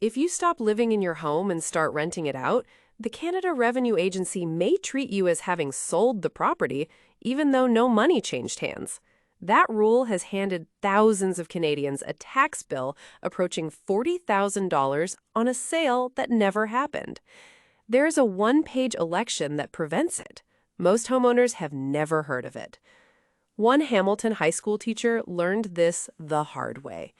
If you stop living in your home and start renting it out, the Canada Revenue Agency may treat you as having sold the property, even though no money changed hands. That rule has handed thousands of Canadians a tax bill approaching $40,000 on a sale that never happened. There's a one-page election that prevents it. Most homeowners have never heard of it. One Hamilton high school teacher learned this the hard way.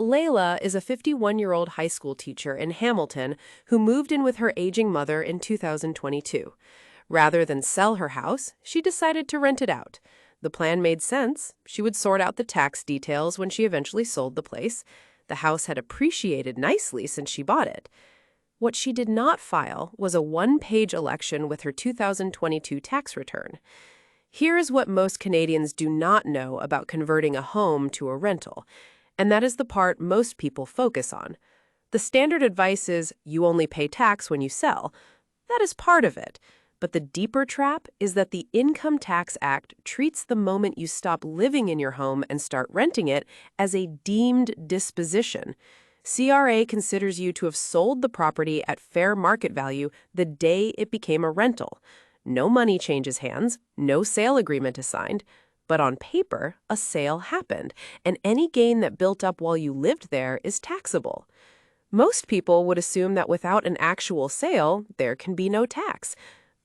Layla is a 51-year-old high school teacher in Hamilton who moved in with her aging mother in 2022. Rather than sell her house, she decided to rent it out. The plan made sense. She would sort out the tax details when she eventually sold the place. The house had appreciated nicely since she bought it. What she did not file was a one-page election with her 2022 tax return. Here is what most Canadians do not know about converting a home to a rental, and that is the part most people focus on. The standard advice is you only pay tax when you sell. That is part of it. But the deeper trap is that the Income Tax Act treats the moment you stop living in your home and start renting it as a deemed disposition. CRA considers you to have sold the property at fair market value the day it became a rental. No money changes hands, no sale agreement is signed, but on paper, a sale happened, and any gain that built up while you lived there is taxable. Most people would assume that without an actual sale, there can be no tax.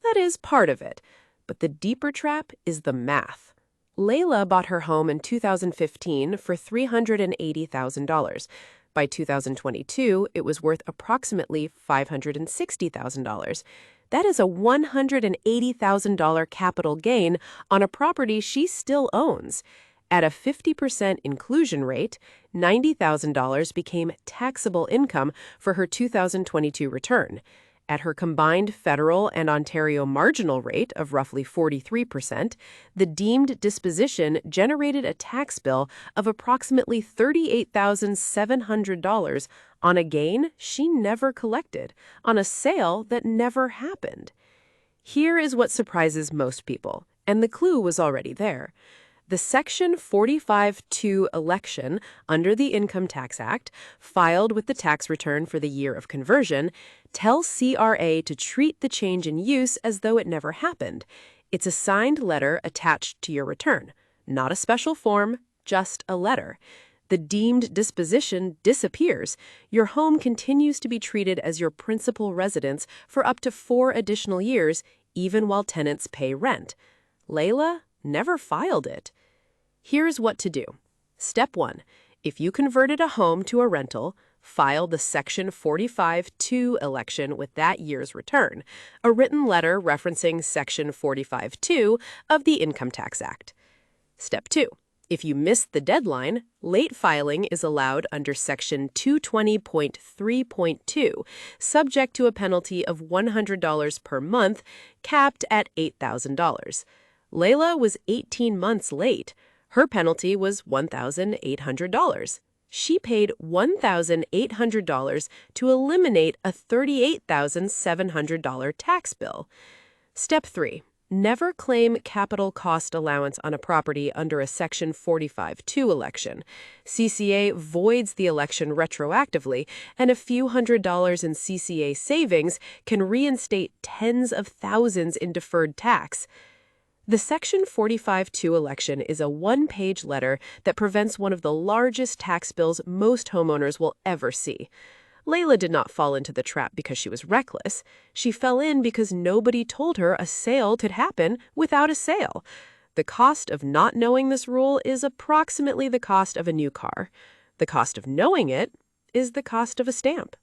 That is part of it, but the deeper trap is the math. Layla bought her home in 2015 for $380,000. By 2022, it was worth approximately $560,000. That is a $180,000 capital gain on a property she still owns. At a 50% inclusion rate, $90,000 became taxable income for her 2022 return. At her combined federal and Ontario marginal rate of roughly 43%, the deemed disposition generated a tax bill of approximately $38,700 on a gain she never collected, on a sale that never happened. Here is what surprises most people, and the clue was already there. The Section 45-2 election under the Income Tax Act, filed with the tax return for the year of conversion, tells CRA to treat the change in use as though it never happened. It's a signed letter attached to your return, not a special form, just a letter. The deemed disposition disappears. Your home continues to be treated as your principal residence for up to 4 additional years, even while tenants pay rent. Layla never filed it. Here's what to do. Step 1. If you converted a home to a rental, file the Section 45-2 election with that year's return, a written letter referencing Section 45-2 of the Income Tax Act. Step 2. If you missed the deadline, late filing is allowed under Section 220.3.2, subject to a penalty of $100 per month, capped at $8,000. Layla was 18 months late. Her penalty was $1,800. She paid $1,800 to eliminate a $38,700 tax bill. Step 3. Never claim capital cost allowance on a property under a Section 45-2 election. CCA voids the election retroactively, and a few $100s in CCA savings can reinstate tens of thousands in deferred tax. The Section 45-2 election is a one-page letter that prevents one of the largest tax bills most homeowners will ever see. Layla did not fall into the trap because she was reckless. She fell in because nobody told her a sale could happen without a sale. The cost of not knowing this rule is approximately the cost of a new car. The cost of knowing it is the cost of a stamp.